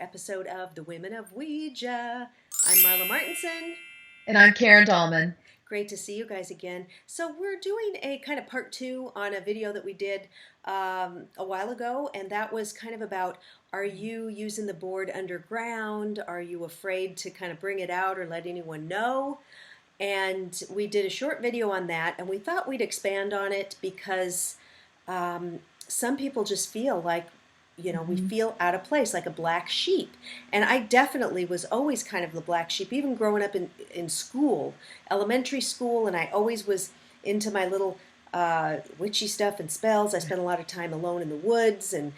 episode of The Women of Ouija. I'm Marla Martenson. And I'm Karen Dahlman. Great to see you guys again. So we're doing a kind of part two on a video that we did a while ago, and that was kind of about, are you using the board underground? Are you afraid to kind of bring it out or let anyone know? And we did a short video on that, and we thought we'd expand on it because some people just feel like, we feel out of place, like a black sheep. And I definitely was always kind of the black sheep, even growing up in school, elementary school, and I always was into my little witchy stuff and spells. I spent a lot of time alone in the woods and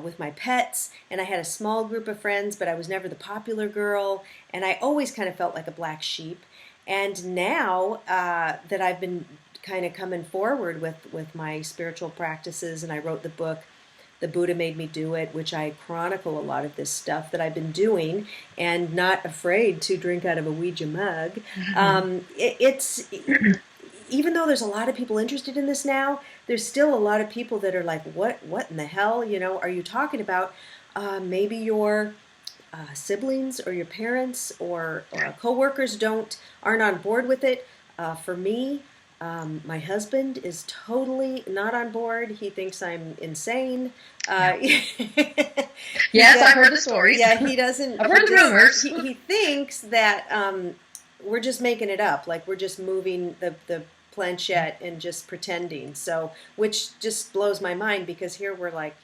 with my pets, and I had a small group of friends, but I was never the popular girl, and I always kind of felt like a black sheep. And now that I've been kind of coming forward with my spiritual practices, and I wrote the book, The Buddha Made Me Do It, which I chronicle a lot of this stuff that I've been doing and not afraid to drink out of a Ouija mug. It's even though there's a lot of people interested in this now, there's still a lot of people that are like, what in the hell, are you talking about? Maybe your siblings or your parents or coworkers aren't on board with it. For me, my husband is totally not on board. He thinks I'm insane. Yes, I've heard the stories. Yeah, he doesn't. I've heard the rumors. He thinks that we're just making it up, like we're just moving the planchette and just pretending. So, which just blows my mind because here we're like,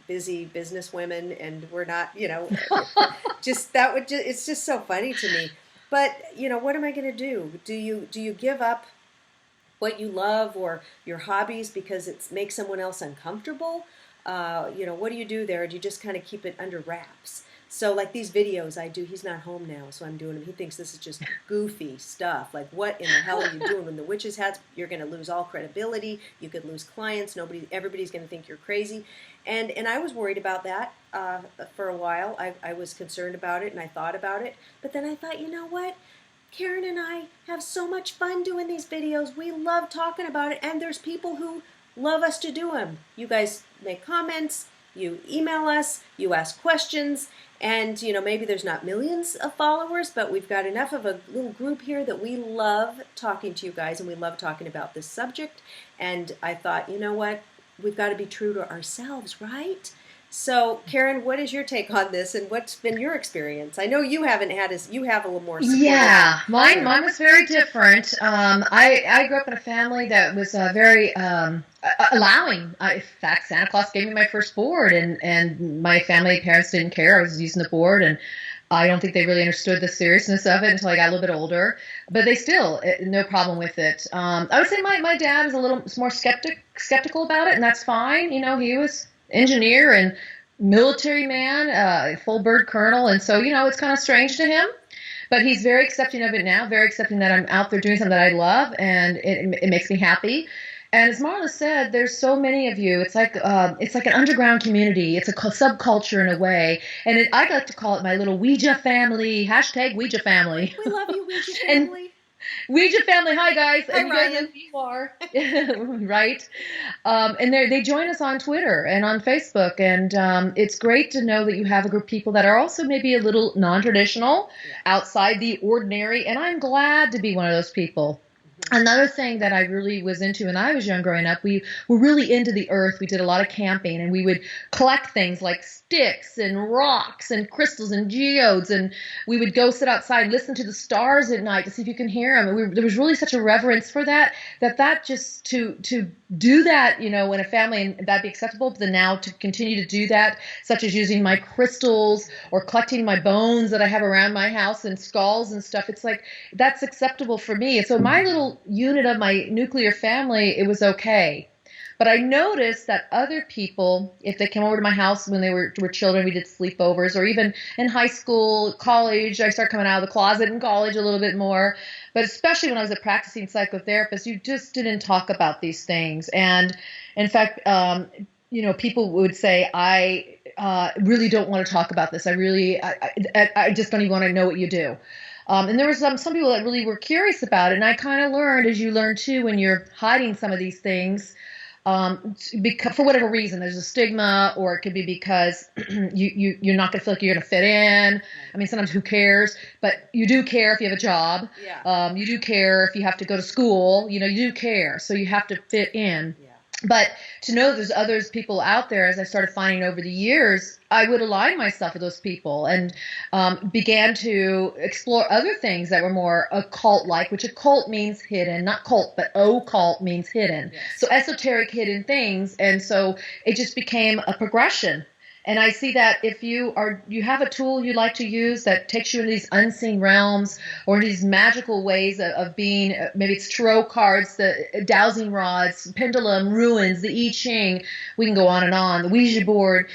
busy business women, and we're not, it's just so funny to me. But what am I going to do? Do you give up what you love or your hobbies because it makes someone else uncomfortable? What do you do there? Do you just kind of keep it under wraps? So like these videos I do, he's not home now, so I'm doing them. He thinks this is just goofy stuff. Like, what in the hell are you doing? When the witch's hats, you're going to lose all credibility. You could lose clients. Everybody's going to think you're crazy. And I was worried about that for a while. I was concerned about it, and I thought about it. But then I thought, you know what? Karen and I have so much fun doing these videos. We love talking about it, and there's people who love us to do them. You guys make comments, you email us, you ask questions, and maybe there's not millions of followers, but we've got enough of a little group here that we love talking to you guys, and we love talking about this subject. And I thought, you know what? We've got to be true to ourselves, right? So, Karen, what is your take on this, and what's been your experience? I know you haven't you have a little more support. Yeah, mine was very different. I grew up in a family that was very allowing. In fact, Santa Claus gave me my first board, and my family parents didn't care. I was using the board, and I don't think they really understood the seriousness of it until I got a little bit older. But they still, no problem with it. I would say my dad is a little more skeptical about it, and that's fine. He was engineer and military man, full bird colonel, and so it's kind of strange to him, but he's very accepting of it now, very accepting that I'm out there doing something that I love, and it makes me happy. And as Marla said, there's so many of you. It's like an underground community. It's a subculture in a way, and I like to call it my little Ouija family. # Ouija family. We love you, Ouija family. Ouija family, hi guys. Hi, and you Ryan. guys know who you are. Right? And they join us on Twitter and on Facebook, and it's great to know that you have a group of people that are also maybe a little non-traditional, outside the ordinary, and I'm glad to be one of those people. Another thing that I really was into when I was young growing up, we were really into the earth. We did a lot of camping, and we would collect things like sticks and rocks and crystals and geodes, and we would go sit outside and listen to the stars at night to see if you can hear them. And there was really such a reverence for that just to do that, in a family, and that'd be acceptable. But then now to continue to do that, such as using my crystals or collecting my bones that I have around my house and skulls and stuff, it's like that's acceptable for me. And so my little unit of my nuclear family, it was okay. But I noticed that other people, if they came over to my house when they were children, we did sleepovers, or even in high school, college, I started coming out of the closet in college a little bit more. But especially when I was a practicing psychotherapist, you just didn't talk about these things. And in fact, people would say, I really don't want to talk about this. I just don't even want to know what you do. And there was some people that really were curious about it. And I kind of learned, as you learn too, when you're hiding some of these things, because for whatever reason, there's a stigma, or it could be because you're not going to feel like you're going to fit in. I mean, sometimes who cares? But you do care if you have a job. Yeah. You do care if you have to go to school. You do care. So you have to fit in. Yeah. But to know there's others people out there, as I started finding over the years, I would align myself with those people and began to explore other things that were more occult-like, which occult means hidden, not cult, but occult means hidden. Yes. So esoteric hidden things. And so it just became a progression. And I see that if you have a tool you like to use that takes you into these unseen realms or these magical ways of being, maybe it's tarot cards, the dowsing rods, pendulum, ruins, the I Ching, we can go on and on, the Ouija board.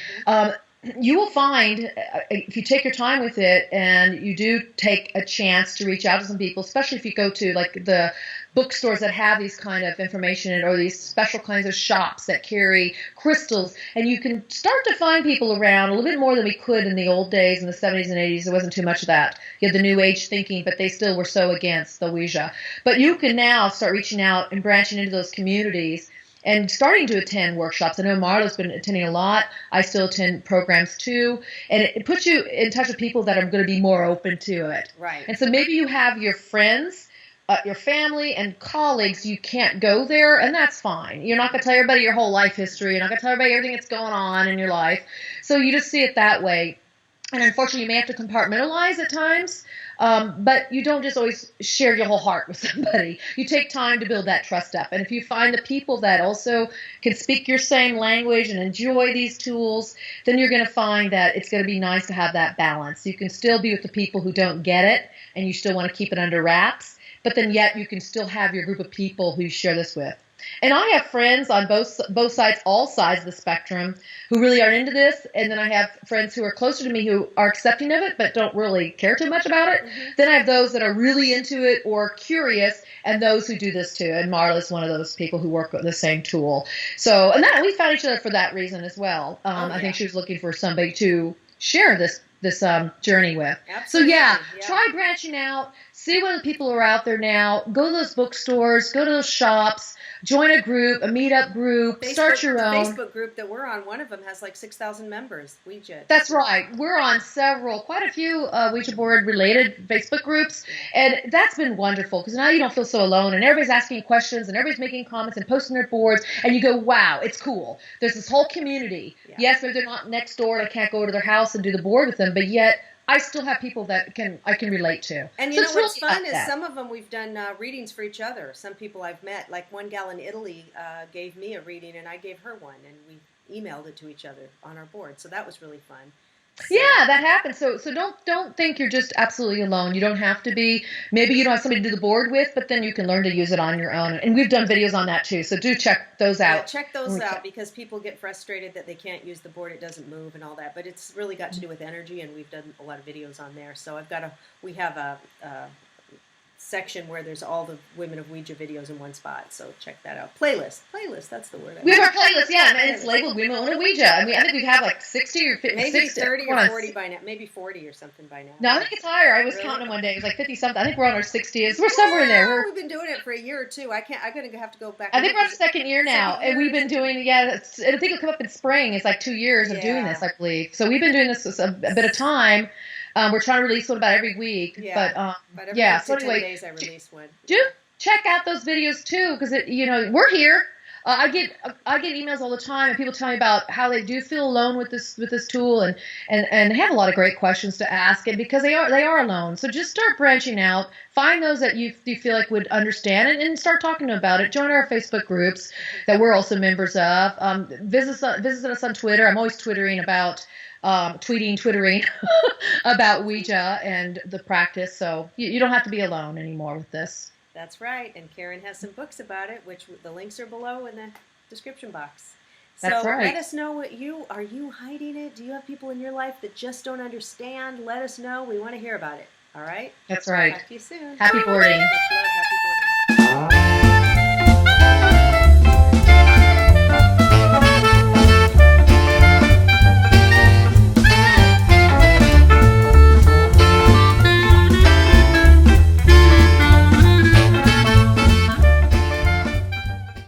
You will find, if you take your time with it and you do take a chance to reach out to some people, especially if you go to like the bookstores that have these kind of information or these special kinds of shops that carry crystals, and you can start to find people around a little bit more than we could in the old days in the 70s and 80s. There wasn't too much of that. You had the New Age thinking, but they still were so against the Ouija. But you can now start reaching out and branching into those communities and starting to attend workshops. I know Marla's been attending a lot. I still attend programs too. And it puts you in touch with people that are going to be more open to it. Right. And so maybe you have your friends, your family and colleagues, you can't go there, and that's fine. You're not going to tell everybody your whole life history. You're not going to tell everybody everything that's going on in your life. So you just see it that way. And unfortunately, you may have to compartmentalize at times, but you don't just always share your whole heart with somebody. You take time to build that trust up. And if you find the people that also can speak your same language and enjoy these tools, then you're going to find that it's going to be nice to have that balance. You can still be with the people who don't get it, and you still want to keep it under wraps, but then yet you can still have your group of people who you share this with. And I have friends on both sides, all sides of the spectrum, who really are into this. And then I have friends who are closer to me who are accepting of it but don't really care too much about it. Mm-hmm. Then I have those that are really into it or curious, and those who do this too. And Marla's one of those people who work with the same tool. So, and that we found each other for that reason as well. I think she was looking for somebody to share this journey with. Absolutely. So try branching out, see what people are out there now, go to those bookstores, go to those shops, join a group, a meetup group, start your own. The Facebook group that we're on, one of them has like 6,000 members, Ouija. That's right. We're on quite a few Ouija board related Facebook groups, and that's been wonderful because now you don't feel so alone, and everybody's asking you questions, and everybody's making comments and posting their boards, and you go, wow, it's cool. There's this whole community. Yeah. Yes, maybe they're not next door, and I can't go to their house and do the board with them, but yet I still have people that I can relate to. And you know what's fun is some of them we've done readings for each other. Some people I've met, like one gal in Italy gave me a reading and I gave her one, and we emailed it to each other on our board. So that was really fun. So. Yeah, that happens. So don't think you're just absolutely alone. You don't have to be. Maybe you don't have somebody to do the board with, but then you can learn to use it on your own. And we've done videos on that too. So do check those out. Yeah, check those out because people get frustrated that they can't use the board, it doesn't move and all that. But it's really got to do with energy, and we've done a lot of videos on there. So we have a section where there's all the Women of Ouija videos in one spot. So check that out. Playlist, that's the word. We have our playlist, yeah, and it's labeled Women of Ouija. I mean, I think we have like 60 or 50. Maybe 30 or 40 by now. Maybe 40 or something by now. No, I think it's higher. I was counting one day. It was like 50 something. I think we're on our 60th. We're somewhere in there. We've been doing it for a year or two. I'm going to have to go back. I think we're on the second year now, and we've been doing. Yeah, I think it'll come up in spring. It's like 2 years of doing this, I believe. So we've been doing this a bit of time. We're trying to release one about every week, but every so anyway, 10 days I release one. Do check out those videos too, because we're here. I get emails all the time, and people tell me about how they do feel alone with this tool, and have a lot of great questions to ask, and because they are alone. So just start branching out, find those that you feel like would understand, and start talking to them about it. Join our Facebook groups that we're also members of. Visit us on Twitter. I'm always twittering about about Ouija and the practice, so you don't have to be alone anymore with this. That's right, and Karen has some books about it, which the links are below in the description box. That's so right. Let us know are you hiding it? Do you have people in your life that just don't understand? Let us know. We want to hear about it. All right? That's right. Talk to you soon. Happy boarding. Much love. Happy